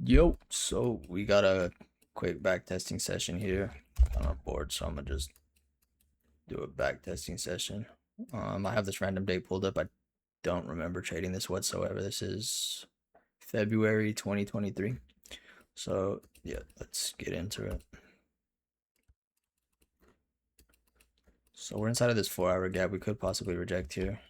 Yo, so we got a quick backtesting session here on our board, so I'm gonna just do a backtesting session. I have this random date pulled up. I don't remember trading this whatsoever. This is February 2023. So yeah, let's get into it. So we're inside of this 4 hour gap. We could possibly reject here.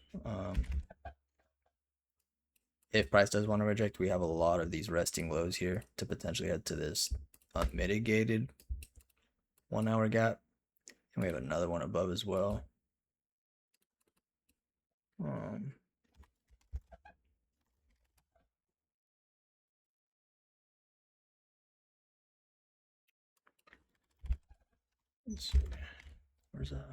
If price does want to reject, we have a lot of these resting lows here to potentially head to this unmitigated 1 hour gap. And we have another one above as well. Um, let's see. Where's that?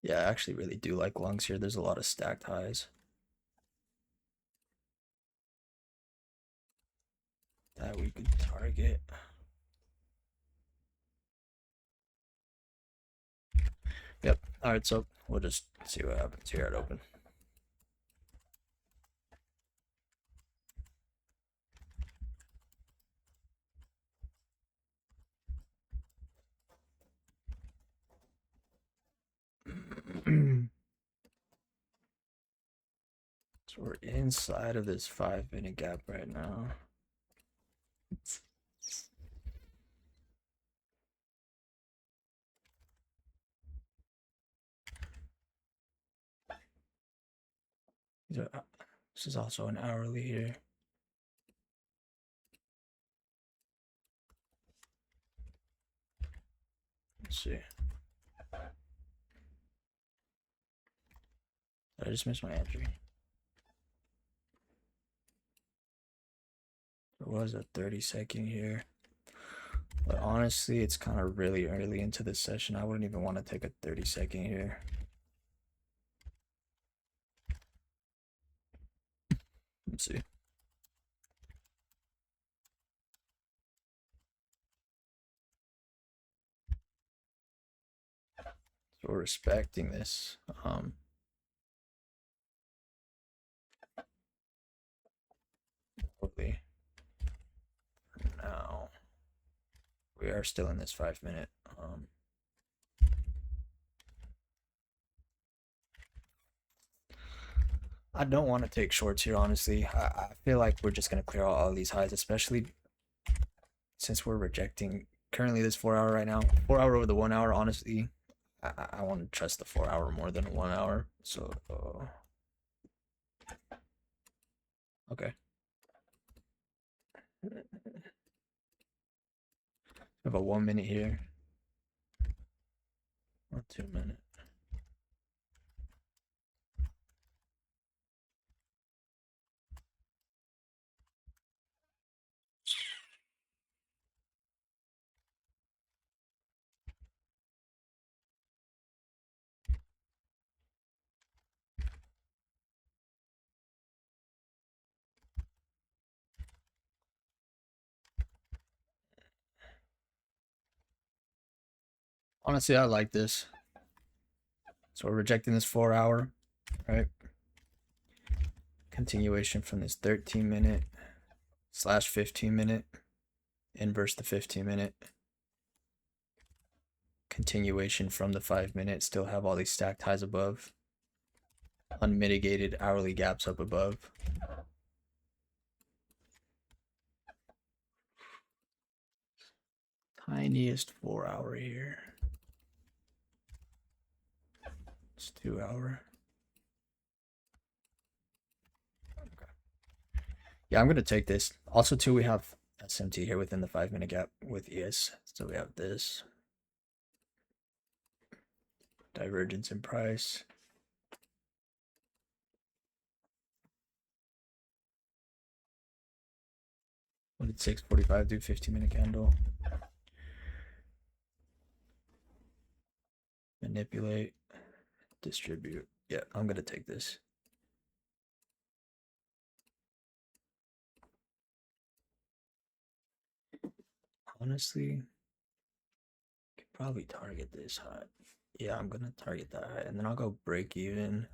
Yeah, I actually really do like lungs here. There's a lot of stacked highs that we could target. Yep. All right, so we'll just see what happens here at open. So we're inside of this 5 minute gap right now. This is also an hourly here. Let's see. Did I just missed my entry? There was a 30-second here. But honestly, it's kind of really early into the session. I wouldn't even want to take a 30-second here. Let's see. So we're respecting this. Hopefully. Now we are still in this 5 minute. I don't want to take shorts here, honestly. I feel like we're just gonna clear out all these highs, especially since we're rejecting currently this 4 hour right now. 4 hour over the 1 hour, honestly. I want to trust the 4 hour more than 1 hour. So okay. We have a 1 minute here. Or 2 minute. Honestly, I like this. So we're rejecting this 4 hour, right? Continuation from this 13 minute / 15 minute, inverse the 15 minute. Continuation from the 5 minute, still have all these stacked highs above. Unmitigated hourly gaps up above. Tiniest 4 hour here. It's 2 hour. Okay. Yeah, I'm gonna take this. Also, too, we have SMT here within the 5 minute gap with ES. So we have this divergence in price. What did 6:45 do? 15 minute candle. Manipulate. Distribute. Yeah, I'm gonna take this. Honestly, could probably target this high. Yeah, I'm gonna target that high, and then I'll go break even.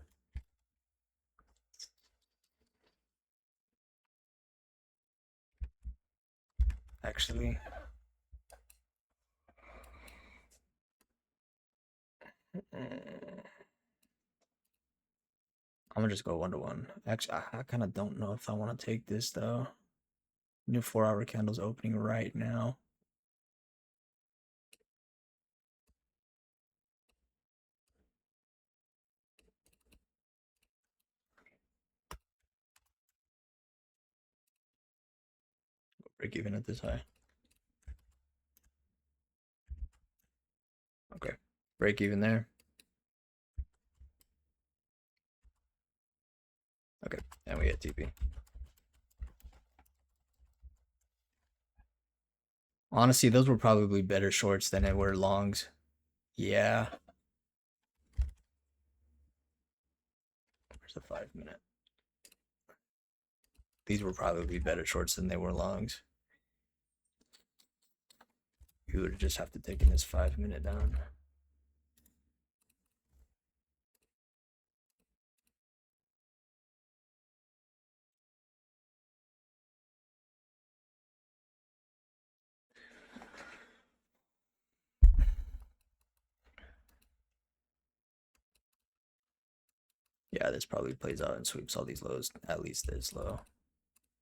Actually, I'm gonna just go 1-to-1. Actually, I kind of don't know if I want to take this though. New 4-hour candles opening right now. Break even at this high. Okay, break even there. Okay, and we get TP. Honestly, those were probably better shorts than it were longs. Yeah. Where's the 5-minute? These were probably better shorts than they were longs. You would just have to take this 5-minute down. Yeah, this probably plays out and sweeps all these lows, at least this low.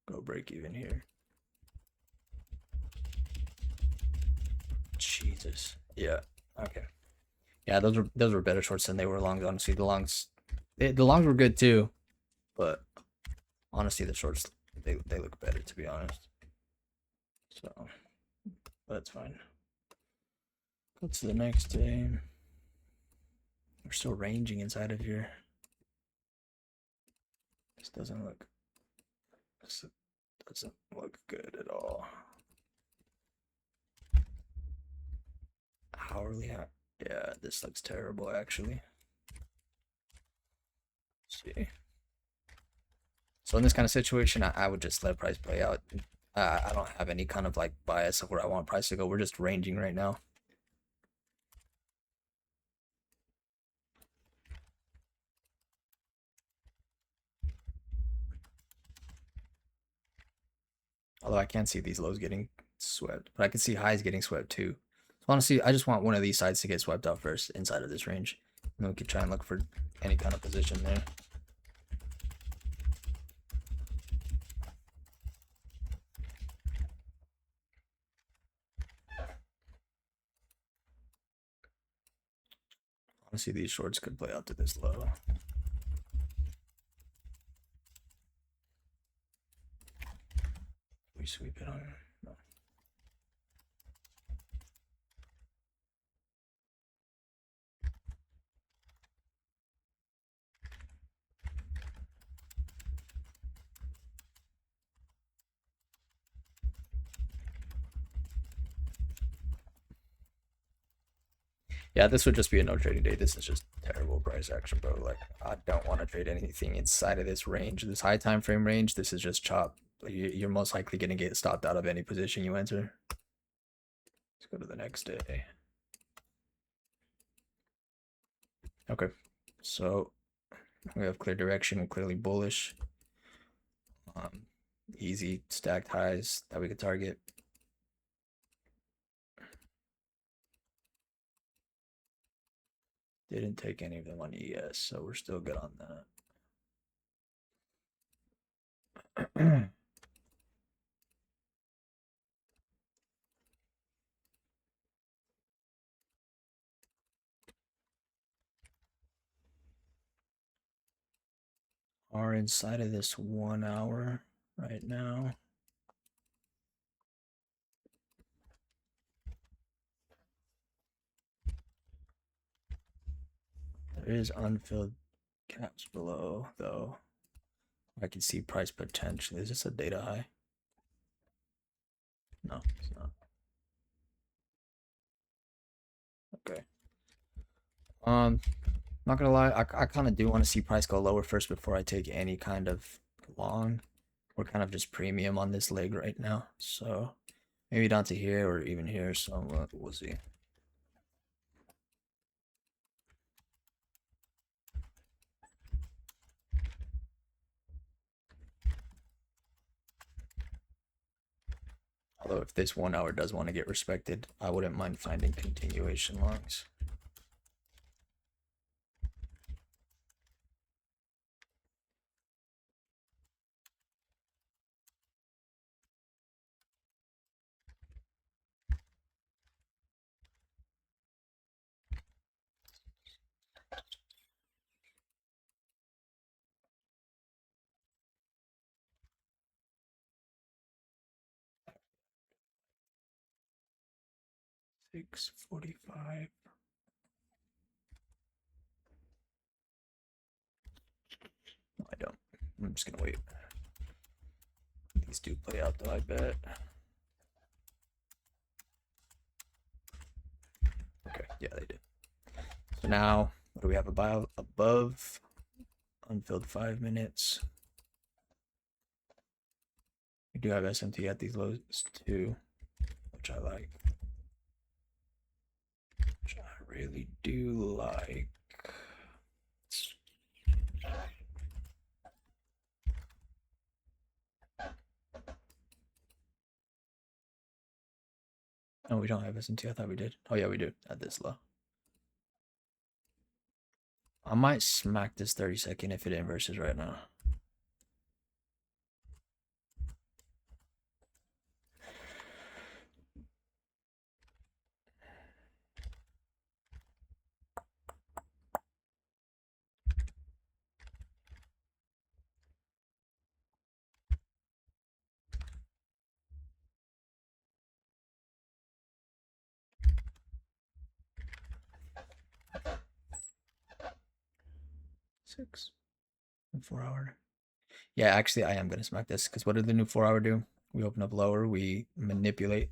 Go break even here. Jesus. Yeah. Okay. Yeah, those were better shorts than they were longs. Honestly, the longs were good too, but honestly, the shorts they look better to be honest. So that's fine. Go to the next day. We're still ranging inside of here. This doesn't look good at all. Hourly, yeah, this looks terrible actually. Let's see. So in this kind of situation, I would just let price play out. I don't have any kind of like bias of where I want price to go. We're just ranging right now. Although I can't see these lows getting swept, but I can see highs getting swept too. So honestly, I just want one of these sides to get swept out first inside of this range. And then we can try and look for any kind of position there. Honestly, these shorts could play out to this low. We sweep it on. No. Yeah, this would just be a no trading day. This is just terrible price action, bro. Like, I don't want to trade anything inside of this range, this high time frame range. This is just chop. You're most likely going to get stopped out of any position you enter. Let's go to the next day. Okay, so we have clear direction, clearly bullish. Easy stacked highs that we could target. Didn't take any of them on ES, so we're still good on that. Are inside of this 1 hour right now. There is unfilled caps below, though. I can see price potentially. Is this a data high? No, it's not. Okay. Not gonna lie, I kind of do want to see price go lower first before I take any kind of long. We're kind of just premium on this leg right now, so maybe down to here or even here. So we'll see. Although if this 1 hour does want to get respected, I wouldn't mind finding continuation longs. $6.45. No, I don't. I'm just gonna wait. These do play out though, I bet. Okay, yeah, they did. So now, what do we have above? Unfilled 5 minutes. We do have SMT at these lows too, which I like. Which I really do like. No, we don't have SMT. I thought we did. Oh yeah, we do at this low. I might smack this 30-second if it inverses right now. Six and 4 hour. Yeah, actually, I am gonna smack this because what did the new 4 hour do? We open up lower, we manipulate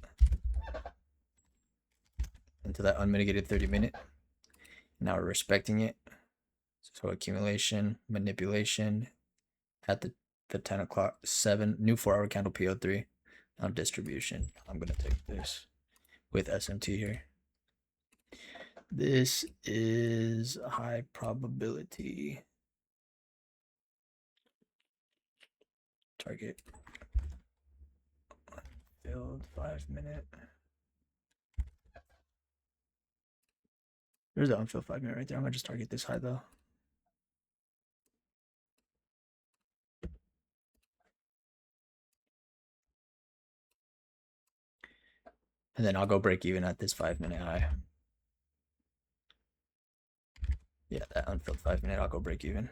into that unmitigated 30-minute. Now we're respecting it. So accumulation, manipulation at the 10 o'clock, 7, new 4 hour candle PO3. Now distribution. I'm gonna take this with SMT here. This is high probability. Target. Filled 5 minute. There's the unfilled 5 minute right there. I'm gonna just target this high though. And then I'll go break even at this 5 minute high. Yeah, that unfilled 5 minute, I'll go break even.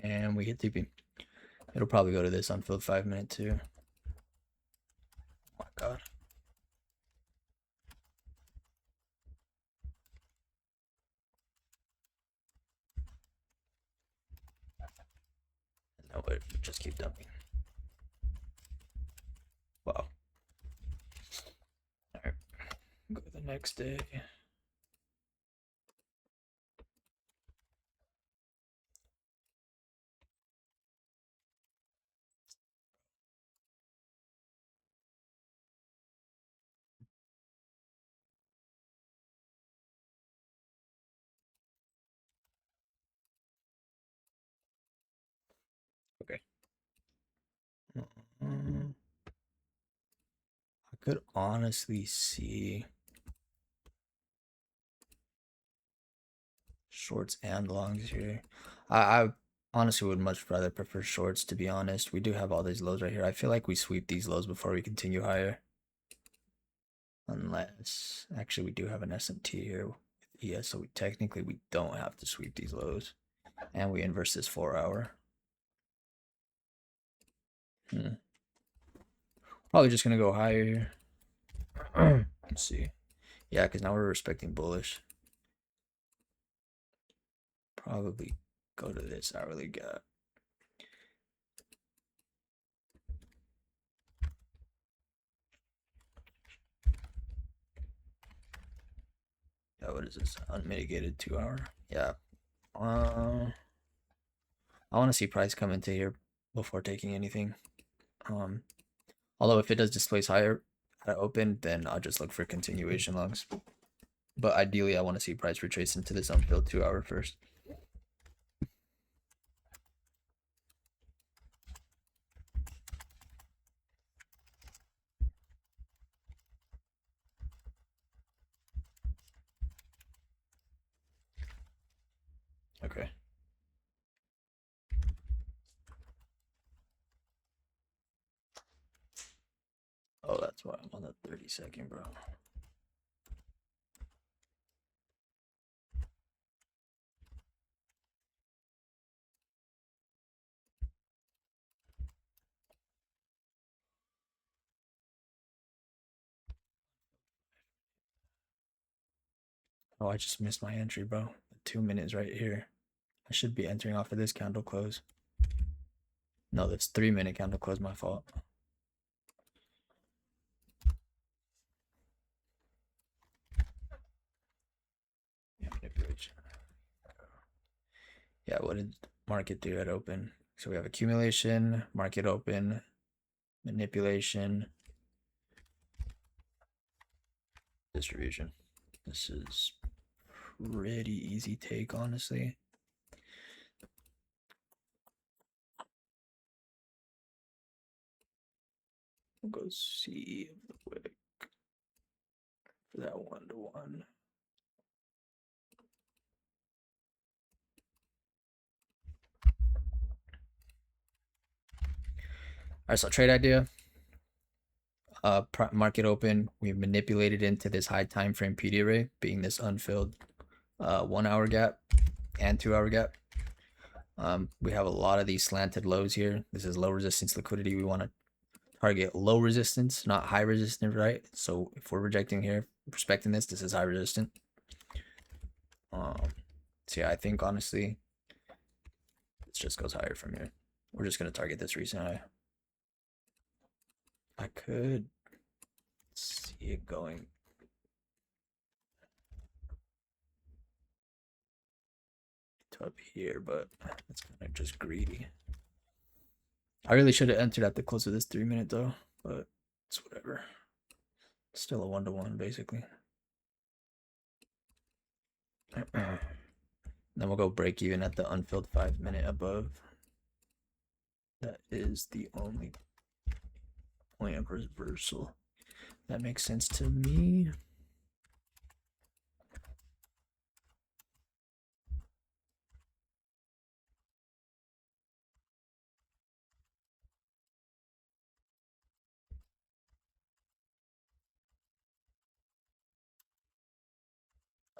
And we hit TP. It'll probably go to this unfilled 5 minute too. Oh my god. No, but just keep dumping. Wow. Alright. Go to the next day. Okay. I could honestly see shorts and longs here. I honestly would much rather prefer shorts, to be honest. We do have all these lows right here. I feel like we sweep these lows before we continue higher. Unless, actually, we do have an SMT here with ES, so technically we don't have to sweep these lows. And we inverse this 4 hour. Probably just gonna go higher here. Let's see. Yeah, because now we're respecting bullish. Probably go to this hourly gap. Yeah, what is this? Unmitigated 2 hour. Yeah. I want to see price come into here before taking anything. Although if it does displace higher, at open, then I'll just look for continuation longs. But ideally, I want to see price retrace into this unfilled 2 hour first. Okay. Oh, that's why I'm on the 30-second, bro. Oh, I just missed my entry, bro. The 2 minutes right here. I should be entering off of this candle close. No, this 3-minute candle close, my fault. Yeah, manipulation. Yeah, what did market do at open? So we have accumulation, market open, manipulation, distribution. This is pretty easy take, honestly. We'll go C of the wick for that 1-to-1. All right, so trade idea. Market open. We've manipulated into this high time frame PD array, being this unfilled 1 hour gap and 2 hour gap. We have a lot of these slanted lows here. This is low resistance liquidity. We want to target low resistance, not high resistance, right? So if we're rejecting here, respecting this is high resistant. So yeah, I think honestly, this just goes higher from here. We're just gonna target this recent high. I could see it going to up here, but it's kind of just greedy. I really should have entered at the close of this 3-minute though, but it's whatever. It's still a 1-to-1 basically. Then we'll go break even at the unfilled 5-minute above. That is the only point of reversal. That makes sense to me.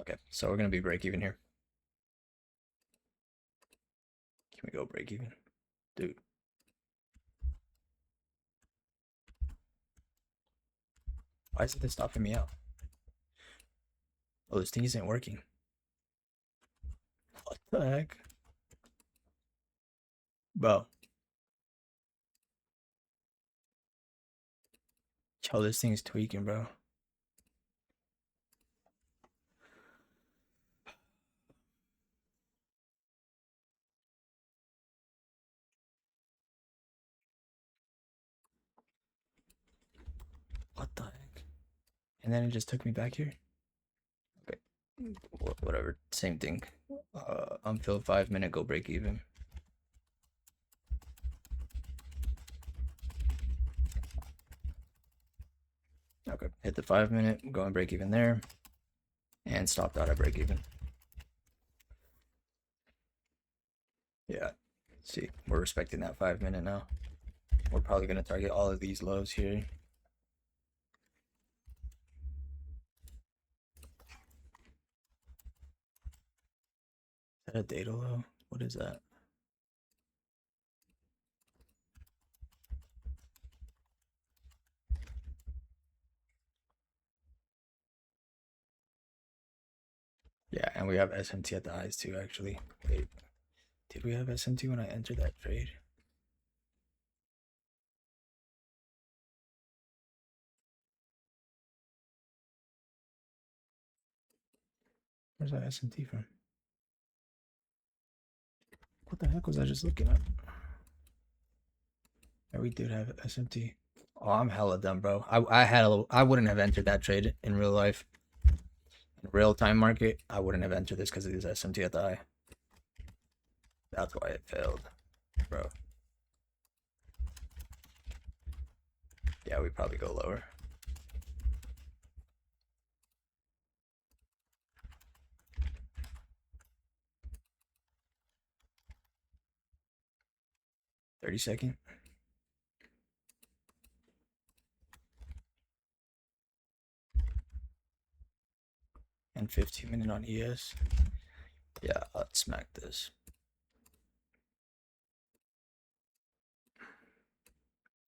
Okay, so we're gonna be break even here. Can we go break even? Dude. Why is this stopping me out? Oh, this thing isn't working. What the heck? Bro. Yo, this thing's tweaking, bro. What the heck? And then it just took me back here. Okay. Whatever. Same thing. Unfilled 5-minute, go break even. Okay. Hit the 5-minute, go and break even there. And stopped out at break even. Yeah. See, we're respecting that 5-minute now. We're probably gonna target all of these lows here. Is that a data low? What is that? Yeah, and we have SMT at the highs too, actually. Wait, did we have SMT when I entered that trade? Where's that SMT from? What the heck was I just looking at? Yeah, we did have SMT Oh, I'm hella dumb, bro. I wouldn't have entered that trade in real life. In real time market, I wouldn't have entered this because of this SMT at the high. That's why it failed, bro. Yeah, we probably go lower. $30. And 15-minute on ES. Yeah, let's smack this.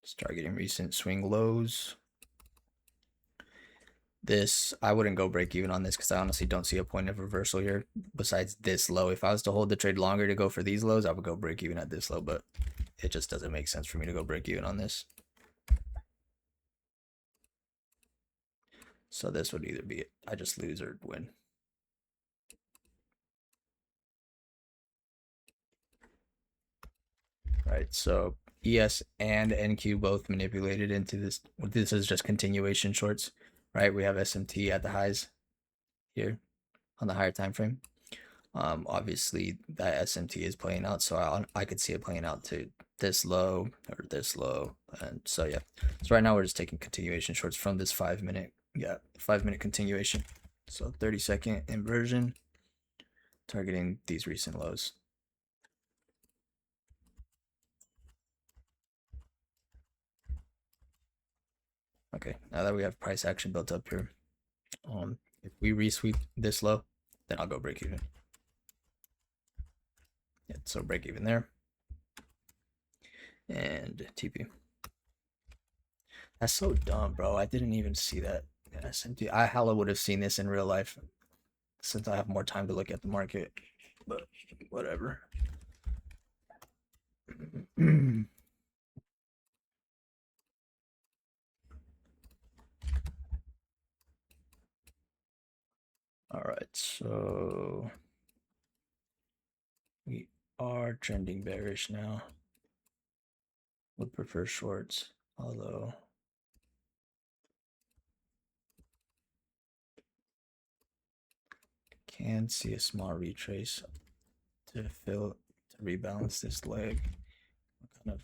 It's targeting recent swing lows. This, I wouldn't go break even on this because I honestly don't see a point of reversal here besides this low. If I was to hold the trade longer to go for these lows, I would go break even at this low, but it just doesn't make sense for me to go break even on this. So this would either be I just lose or win. Right, so ES and NQ both manipulated into this. This is just continuation shorts, right? We have SMT at the highs here on the higher time frame. Obviously that SMT is playing out, so I could see it playing out to this low or this low, and so yeah. So right now we're just taking continuation shorts from this 5-minute, 5-minute continuation. So 30-second inversion, targeting these recent lows. Okay, now that we have price action built up here, if we resweep this low, then I'll go break even. Yeah, so break even there. And TP. That's so dumb, bro. I didn't even see that SMT. I hella would have seen this in real life since I have more time to look at the market. But whatever. All right, so we are trending bearish now. Would prefer shorts, although can see a small retrace to rebalance this leg. Kind of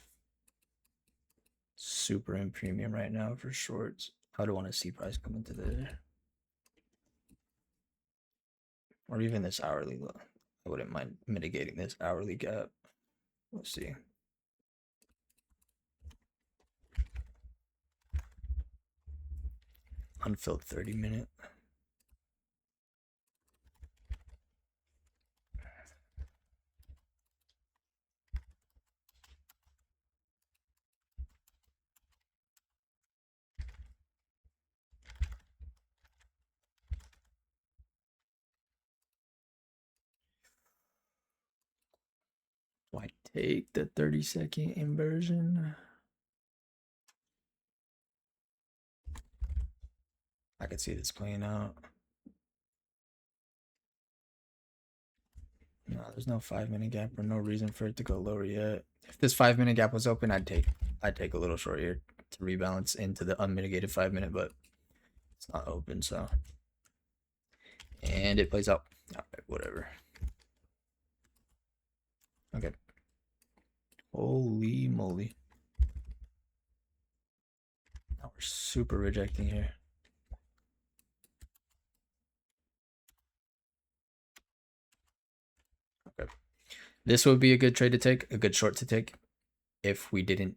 super in premium right now for shorts. I would want to see price come into there, or even this hourly low. I wouldn't mind mitigating this hourly gap. We'll see. Unfilled 30-minute. Do I take the 30-second inversion? I could see this playing out. No, there's no 5-minute gap or no reason for it to go lower yet. If this 5-minute gap was open, I'd take a little short here to rebalance into the unmitigated 5-minute, but it's not open, so. And it plays out. All right, whatever. Okay. Holy moly. Now we're super rejecting here. Okay. This would be a good trade to take, a good short to take, if we didn't.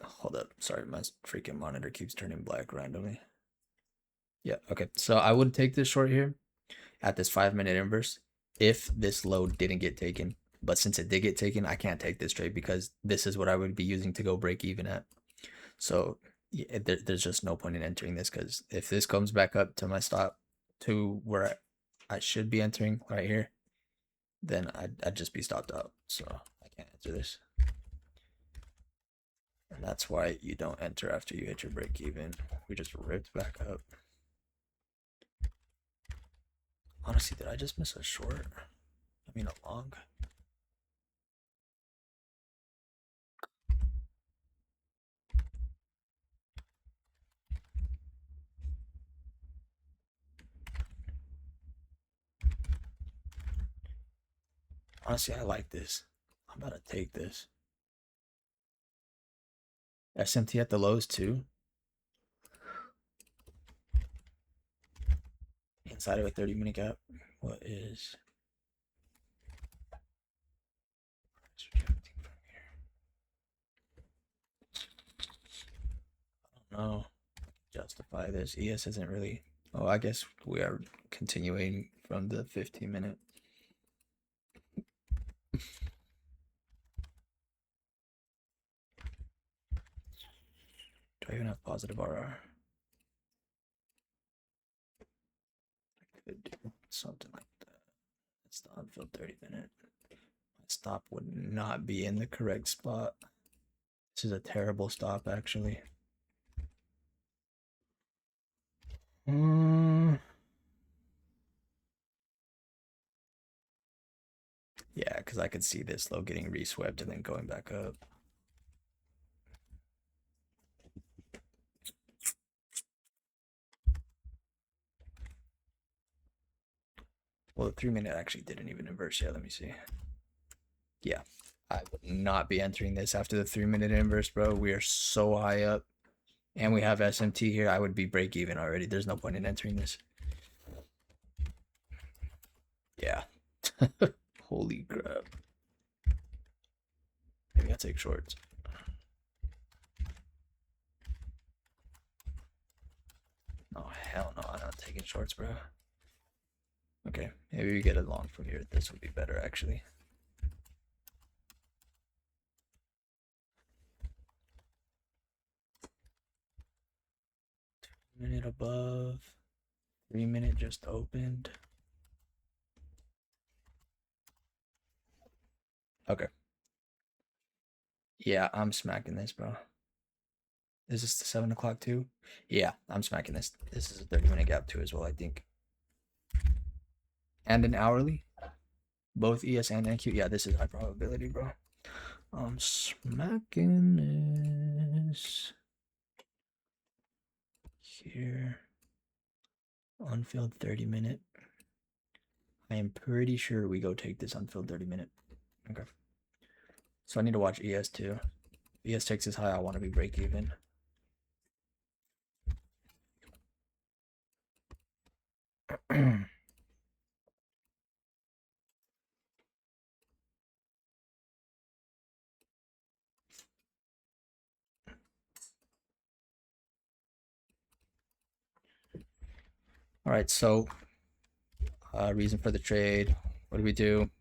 Hold up. Sorry, my freaking monitor keeps turning black randomly. Yeah, okay. So I would take this short here at this 5-minute inverse if this low didn't get taken. But since it did get taken, I can't take this trade because this is what I would be using to go break even at. So yeah, there's just no point in entering this because if this comes back up to my stop to where I should be entering right here, then I'd just be stopped out. So I can't enter this. And that's why you don't enter after you hit your break even. We just ripped back up. Honestly, did I just miss a short? I mean a long? Honestly, I like this. I'm about to take this. SMT at the lows too. Inside of a 30-minute gap. What is I don't know. Justify this. ES isn't really. Oh, I guess we are continuing from the 15-minute. Do I even have positive RR? I could do something like that. It's the unfilled 30-minute. My stop would not be in the correct spot. This is a terrible stop, actually. Yeah, because I could see this low getting reswept and then going back up. Well, the 3-minute actually didn't even inverse yet. Let me see. Yeah, I would not be entering this after the 3-minute inverse, bro. We are so high up. And we have SMT here. I would be break even already. There's no point in entering this. Yeah. Holy crap. Maybe I'll take shorts. Oh, hell no. I'm not taking shorts, bro. Okay. Maybe we get it long from here. This would be better, actually. Minute above. 3-minute just opened. Okay. Yeah, I'm smacking this, bro. Is this the 7 o'clock too? Yeah, I'm smacking this. This is a 30-minute gap too as well, I think. And an hourly. Both ES and NQ. Yeah, this is high probability, bro. I'm smacking this. Here. Unfilled 30-minute. I am pretty sure we go take this unfilled 30-minute. Okay. So I need to watch ES too. ES takes this high, I want to be break even. All right, so reason for the trade. What do we do?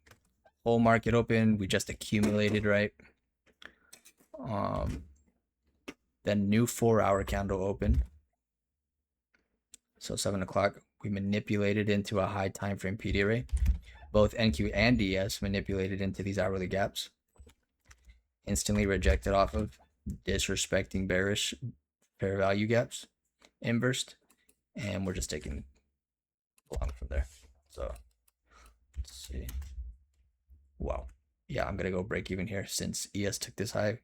Whole market open. We just accumulated, right? Then new 4-hour candle open. So 7 o'clock. We manipulated into a high time frame PD array. Both NQ and ES manipulated into these hourly gaps. Instantly rejected off of disrespecting bearish fair value gaps. Inversed. And we're just taking long from there. So let's see. Wow. Yeah, I'm gonna go break even here since ES took this high.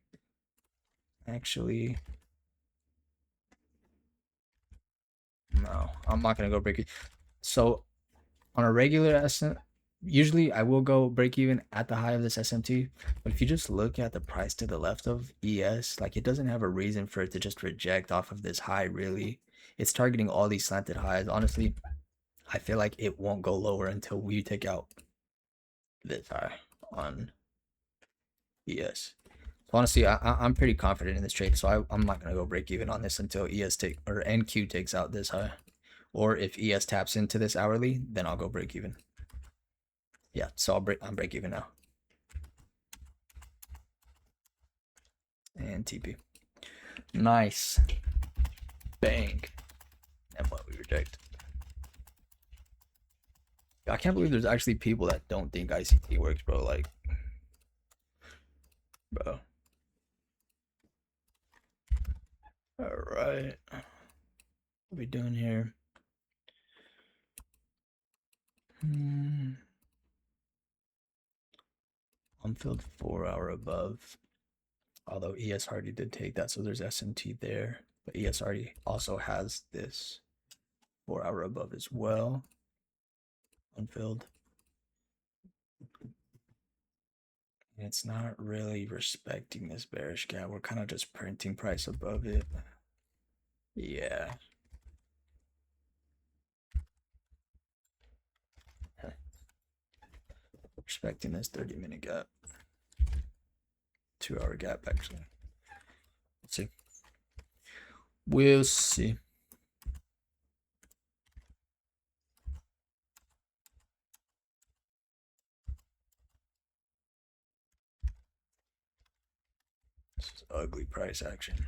Actually, no, I'm not gonna go break it. So on a regular SM, usually I will go break even at the high of this SMT. But if you just look at the price to the left of ES, like it doesn't have a reason for it to just reject off of this high, really. It's targeting all these slanted highs. Honestly, I feel like it won't go lower until we take out this high on ES. So honestly, I'm pretty confident in this trade, so I'm not gonna go break even on this until ES or NQ takes out this high, or if ES taps into this hourly, then I'll go break even. Yeah, so I'm break even now. And TP. Nice. Bang. And what we reject. I can't believe there's actually people that don't think ICT works, bro. Like, bro. All right. What are we doing here? Unfilled 4-hour above. Although ES already did take that, so there's SMT there. But ES already also has this 4-hour above as well. Unfilled. It's not really respecting this bearish gap. We're kind of just printing price above it. Yeah. Respecting this 30-minute gap. 2-hour gap, actually. Let's see. We'll see. This is ugly price action.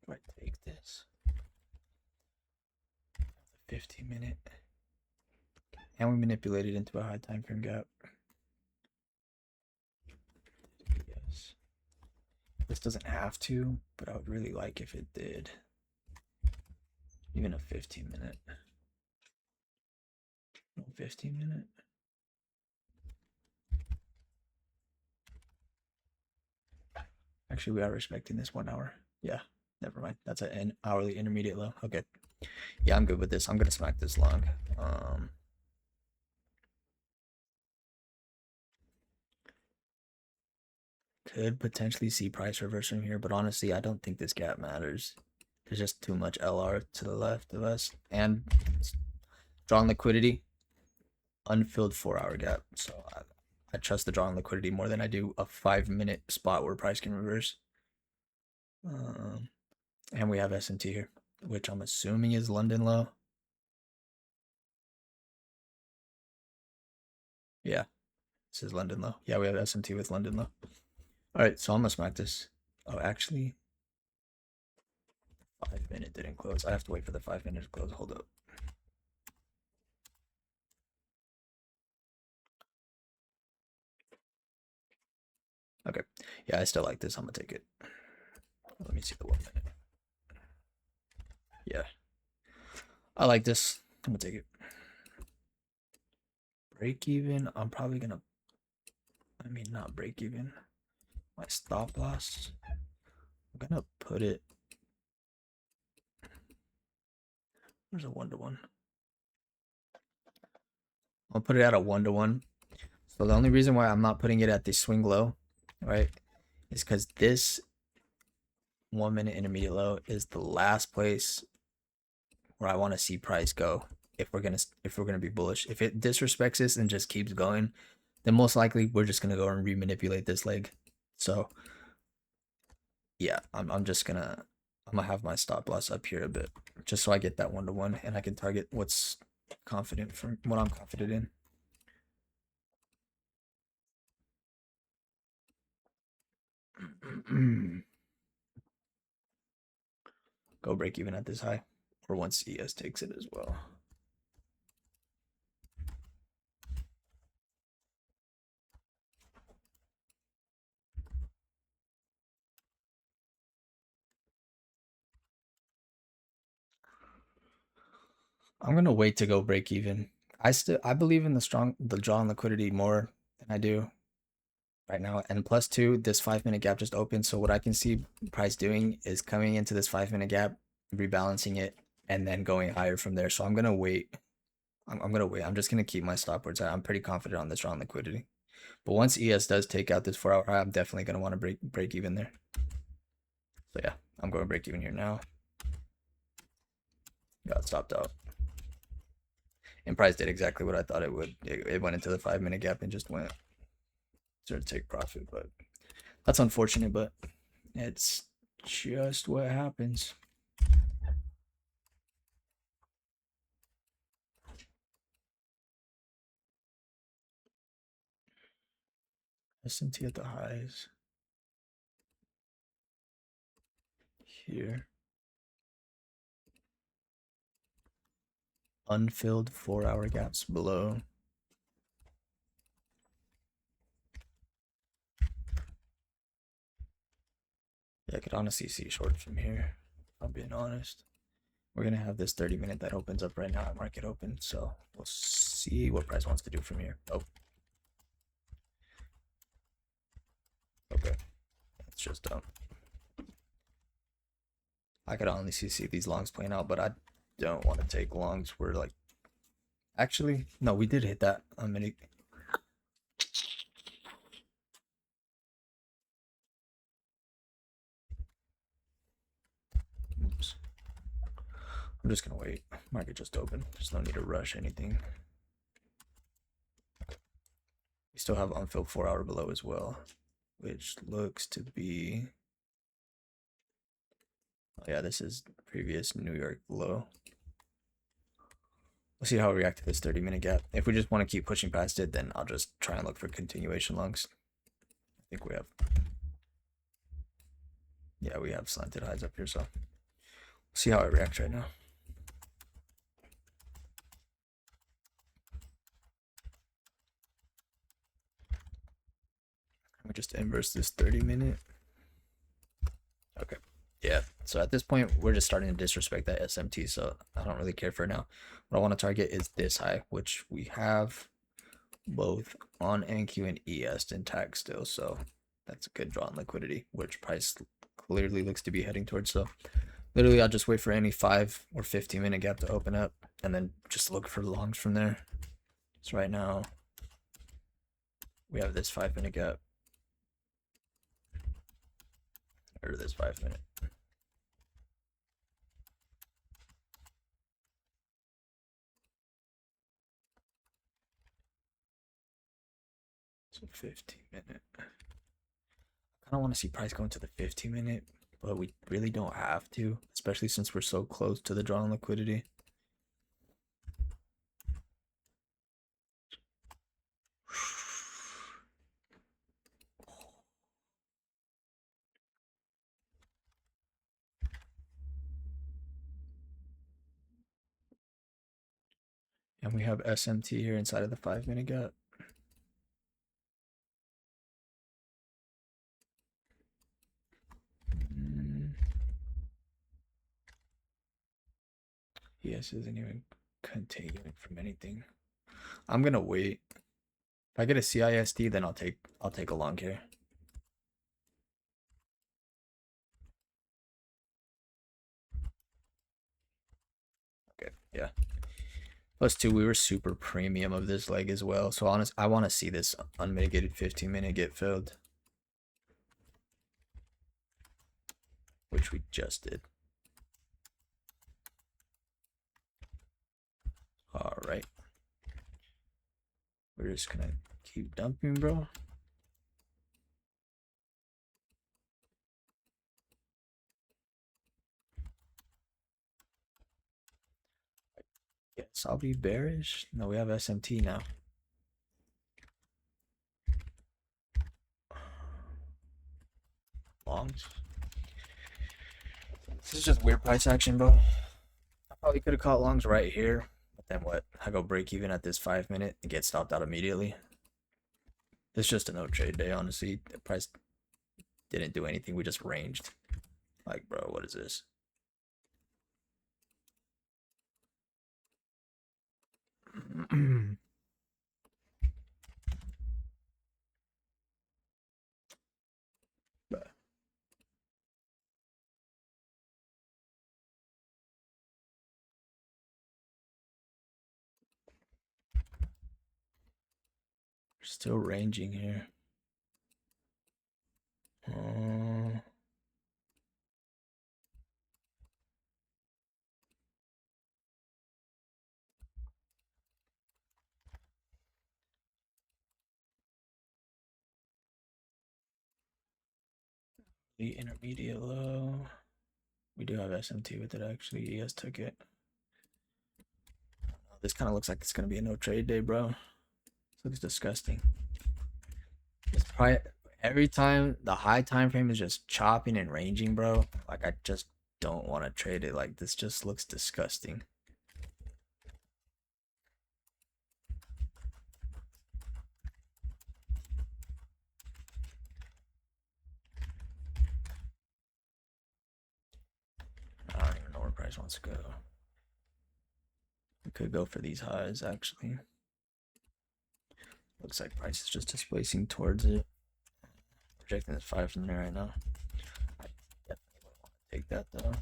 Do I take this? 15-minute. And we manipulate it into a high time frame gap. Yes. This doesn't have to, but I would really like if it did. Even a 15-minute. No, 15-minute. Actually, we are respecting this 1 hour. Yeah, never mind. That's an hourly intermediate low. Okay. Yeah, I'm good with this. I'm gonna smack this long. Could potentially see price reverse from here, but honestly, I don't think this gap matters. There's just too much LR to the left of us, and drawing liquidity, unfilled 4-hour gap. So I trust the drawing liquidity more than I do a 5-minute spot where price can reverse. And we have S&T here, which I'm assuming is London low. Yeah, this is London low. Yeah, we have S&T with London low. All right, so I'm gonna smack this. Oh, actually, 5-minute didn't close. I have to wait for the 5-minute to close. Hold up. Okay. Yeah, I still like this. I'm gonna take it. Let me see the 1 minute. Yeah. I like this. I'm gonna take it. Break even. I'm probably gonna, I mean, not break even. My stop loss. I'm gonna put it. There's a 1-to-1. I'll put it at a 1-to-1. So the only reason why I'm not putting it at the swing low, right, is because this 1 minute intermediate low is the last place where I want to see price go if we're gonna be bullish. If it disrespects this and just keeps going, then most likely we're just gonna go and remanipulate this leg. So yeah, I'm gonna have my stop loss up here a bit just so I get that 1-to-1 and I can target what's confident for what I'm confident in. Go break even at this high, or once ES takes it as well. I'm gonna wait to go break even. I believe in the draw and liquidity more than I do right now. And plus two, this 5-minute gap just opened. So what I can see price doing is coming into this 5-minute gap, rebalancing it, and then going higher from there. So I'm gonna wait. I'm gonna wait. I'm just gonna keep my stop words. I'm pretty confident on this draw and liquidity. But once ES does take out this 4-hour high, I'm definitely gonna want to break even there. So yeah, I'm going to break even here now. Got stopped out. And price did exactly what I thought it would. It went into the 5-minute gap and just went. Started to take profit, but that's unfortunate, but it's just what happens. S&T at the highs. Here. Unfilled 4-hour gaps below. Yeah, I could honestly see short from here, if I'm being honest. We're going to have this 30-minute that opens up right now at market open, so we'll see what price wants to do from here. Oh. Okay. That's just dumb. I could honestly see these longs playing out, but don't want to take longs. We're like, actually, no, we did hit that a minute. Oops. I'm just gonna wait. Market just open. There's no need to rush anything. We still have unfilled 4 hour below as well, which looks to be. Oh yeah, this is previous New York low. We'll see how we react to this 30-minute gap. If we just want to keep pushing past it, then I'll just try and look for continuation longs. I think we have. Yeah, we have slanted highs up here, so we'll see how it reacts right now. We just inverse this 30-minute. Okay. Yeah. So at this point, we're just starting to disrespect that SMT. So I don't really care for now. What I want to target is this high, which we have both on NQ and ES intact still. So that's a good draw on liquidity, which price clearly looks to be heading towards. So literally, I'll just wait for any 5 or 15-minute gap to open up and then just look for longs from there. So right now, we have this 5-minute gap. Or this 5-minute. So 15-minute. I kind of want to see price go into the 15-minute, but we really don't have to, especially since we're so close to the draw on liquidity. And we have SMT here inside of the 5-minute gap. ES isn't even continuing from anything. I'm gonna wait. If I get a CISD, then I'll take a long here. Okay, yeah. +2, we were super premium of this leg as well. So honest, I want to see this unmitigated 15-minute get filled, which we just did. All right. We're just gonna keep dumping, bro. Yes, I'll be bearish. No, we have SMT now. Longs. This is just weird price action, bro. I probably could have caught longs right here, but then what? I go break even at this 5-minute and get stopped out immediately. It's just a no trade day, honestly. The price didn't do anything. We just ranged. Like, bro, what is this? Still ranging here. The intermediate low. We do have SMT with it actually. ES took it. This kind of looks like it's gonna be a no trade day, bro. This looks disgusting. It's probably every time the high time frame is just chopping and ranging, bro. Like I just don't want to trade it. Like this just looks disgusting. I don't even know where price wants to go. We could go for these highs actually. Looks like price is just displacing towards it. Projecting this 5 from there right now. I definitely want to take that though.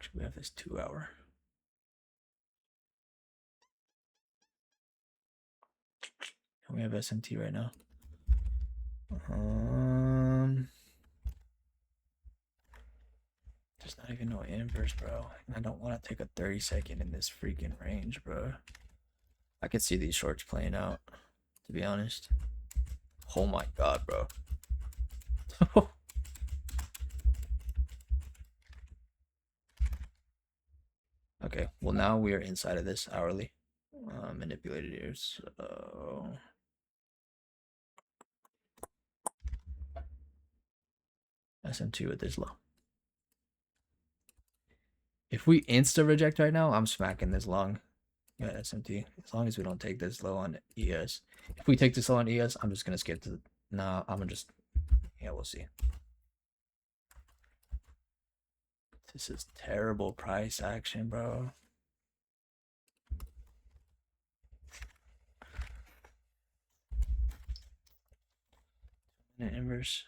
Actually, we have this 2 hour. We have SMT right now. There's not even no inverse, bro. And I don't want to take a 30-second in this freaking range, bro. I could see these shorts playing out, to be honest. Oh my god, bro. Okay, well now we are inside of this hourly. Manipulated here, so SM2 at this low. If we insta reject right now, I'm smacking this long. Yeah, SMT. As long as we don't take this low on ES. If we take this low on ES, I'm just gonna skip to. Nah, I'm gonna just. Yeah, we'll see. This is terrible price action, bro. Minute inverse.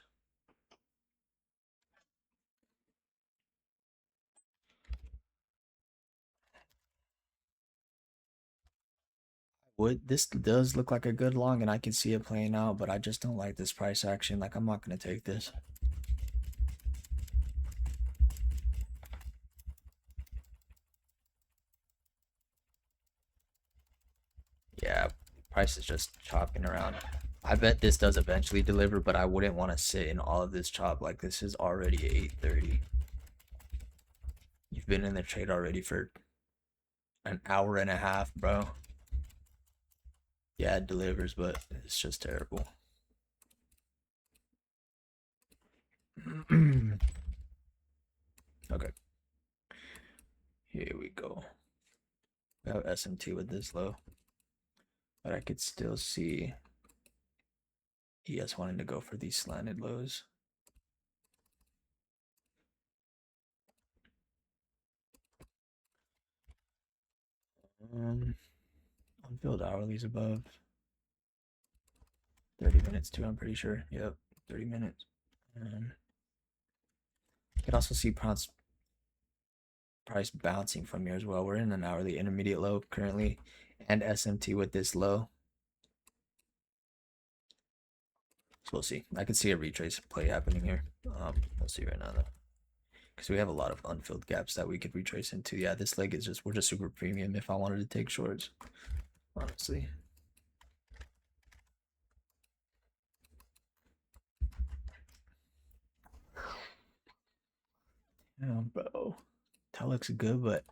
This does look like a good long, and I can see it playing out, but I just don't like this price action. Like, I'm not gonna take this. Yeah, price is just chopping around. I bet this does eventually deliver, but I wouldn't want to sit in all of this chop. Like, this is already 8:30. You've been in the trade already for an hour and a half, bro. Yeah, it delivers, but it's just terrible. Okay. Here we go. We have SMT with this low. But I could still see ES wanting to go for these slanted lows. Unfilled hourly's above 30 minutes too, I'm pretty sure. Yep, 30 minutes. And you can also see price bouncing from here as well. We're in an hourly intermediate low currently, and SMT with this low. So we'll see. I can see a retrace play happening here. We'll see right now though, because we have a lot of unfilled gaps that we could retrace into. Yeah, this leg is just, we're just super premium if I wanted to take shorts, honestly. Yeah, bro. That looks good, but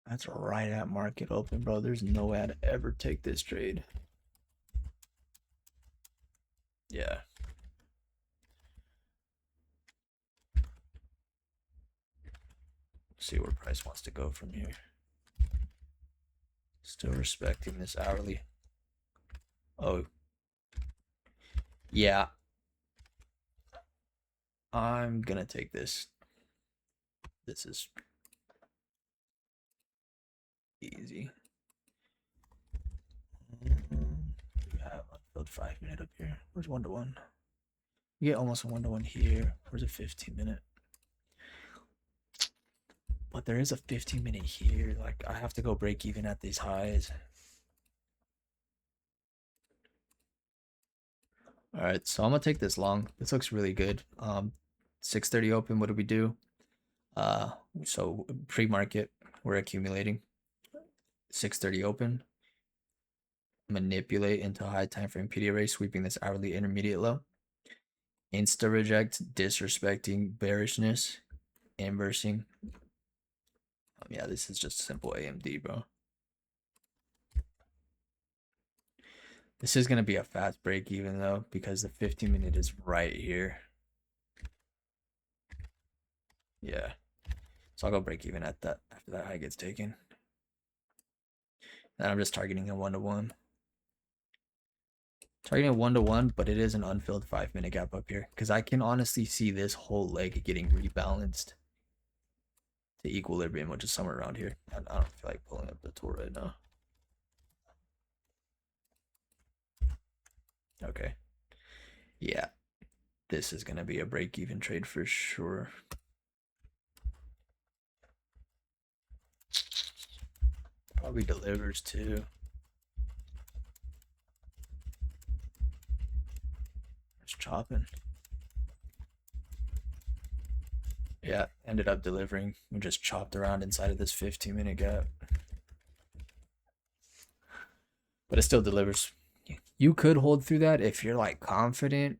that's right at market open, bro. There's no way I'd ever take this trade. Yeah. See where price wants to go from here. Still respecting this hourly. Oh. Yeah. I'm gonna take this. This is easy. We have unfilled 5-minute up here. Where's 1-to-1? We get almost a 1-to-1 here. Where's a 15-minute? But there is a 15-minute here. Like, I have to go break even at these highs. All right, so I'm gonna take this long. This looks really good. 6:30 open. What do we do? So pre-market, we're accumulating. 6:30 open. Manipulate into high time frame PD array, sweeping this hourly intermediate low. Insta reject, disrespecting bearishness, inversing. Yeah, this is just simple AMD, bro. This is gonna be a fast break even though, because the 15-minute is right here. Yeah. So I'll go break even at that after that high gets taken. And I'm just targeting a 1-to-1. Targeting a 1-to-1, but it is an unfilled 5-minute gap up here. Because I can honestly see this whole leg getting rebalanced to equilibrium, which is somewhere around here. I don't feel like pulling up the tool right now. Okay. Yeah. This is going to be a break-even trade for sure. probably delivers too. It's chopping. Yeah, ended up delivering. We just chopped around inside of this 15-minute gap. But it still delivers. You could hold through that if you're like confident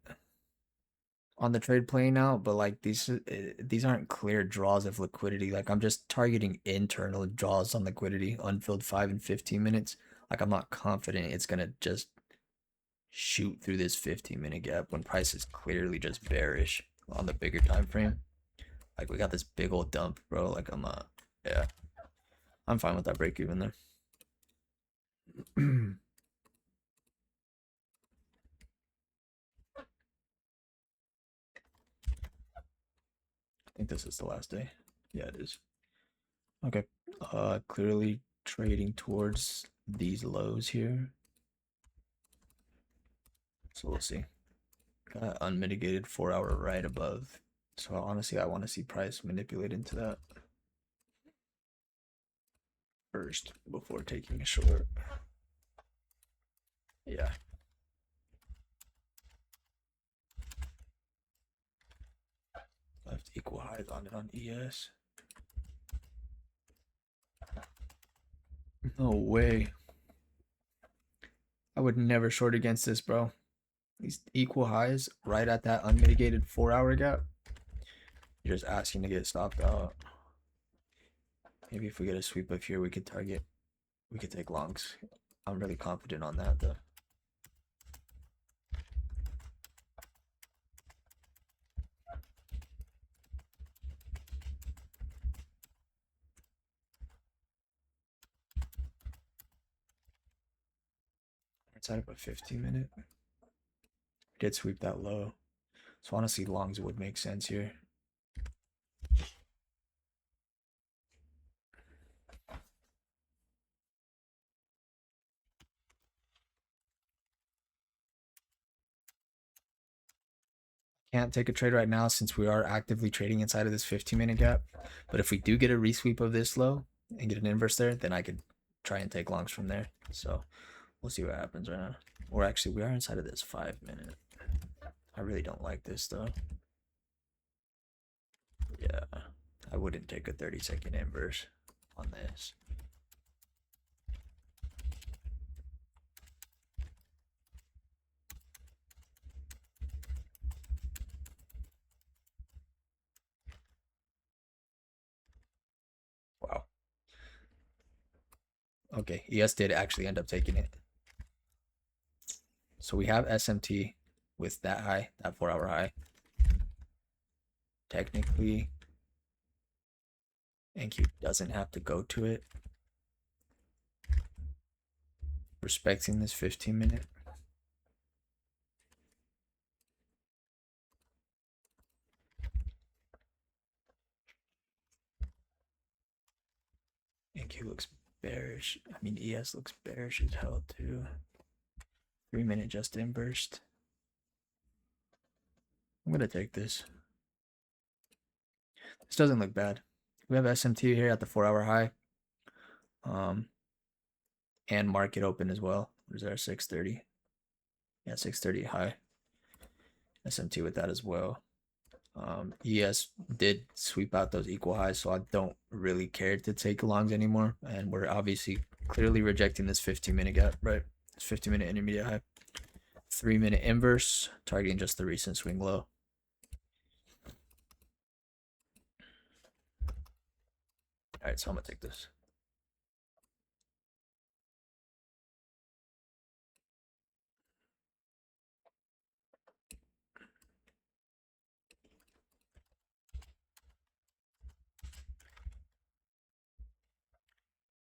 on the trade playing out, but like these aren't clear draws of liquidity. Like I'm just targeting internal draws on liquidity, unfilled 5 and 15 minutes. Like I'm not confident it's gonna just shoot through this 15-minute gap when price is clearly just bearish on the bigger time frame. Like we got this big old dump, bro. Like yeah, I'm fine with that break even there. I think this is the last day. Yeah, it is. Okay. Clearly trading towards these lows here. So we'll see. Got unmitigated 4-hour right above. So honestly, I want to see price manipulate into that first before taking a short. Yeah. Left equal highs on it on ES. No way. I would never short against this, bro. These equal highs right at that unmitigated 4-hour gap. You're just asking to get stopped out. Maybe if we get a sweep up here, we could take longs. I'm really confident on that though. Inside of a 15-minute. Did sweep that low. So honestly, longs would make sense here. Can't take a trade right now since we are actively trading inside of this 15-minute gap. But if we do get a resweep of this low and get an inverse there, then I could try and take longs from there. So we'll see what happens right now. Or actually, we are inside of this 5-minute. I really don't like this though. Yeah, I wouldn't take a 30-second inverse on this. Wow. Okay, ES did actually end up taking it. So we have SMT with that high, that 4-hour high. Technically, NQ doesn't have to go to it. Respecting this 15-minute. NQ looks bearish. I mean, ES looks bearish as hell too. 3-minute just inverse. I'm gonna take this. This doesn't look bad. We have SMT here at the 4-hour high. And market open as well. What is our 630? Yeah, 630 high. SMT with that as well. ES did sweep out those equal highs, so I don't really care to take longs anymore. And we're obviously clearly rejecting this 15-minute gap, right? This 15-minute intermediate high. 3-minute inverse, targeting just the recent swing low. All right, so I'm gonna take this.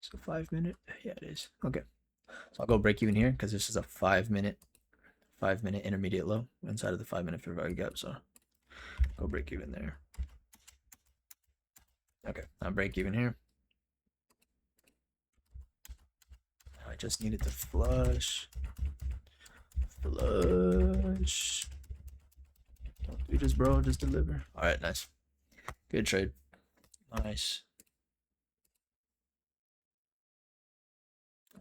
So 5-minute, yeah, it is. Okay, so I'll go break even here because this is a 5-minute intermediate low inside of the 5-minute fair value gap. So go break even there. Okay, I'll break even here. I just needed to flush. Flush. Don't do this, bro. Just deliver. All right, nice. Good trade. Nice.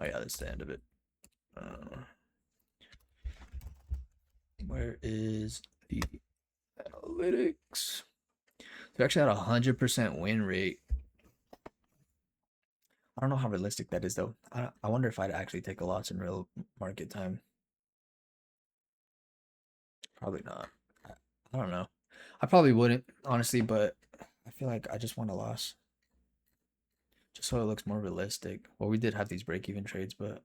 Oh yeah, that's the end of it. Where is the analytics? They actually had 100% win rate. I don't know how realistic that is though. I wonder if I'd actually take a loss in real market time. Probably not. I don't know. I probably wouldn't, honestly, but I feel like I just want a loss. Just so it looks more realistic. Well, we did have these break-even trades, but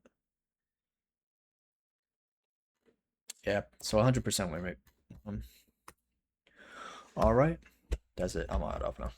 yeah. So 100% win rate. All right. That's it. I'm out off now.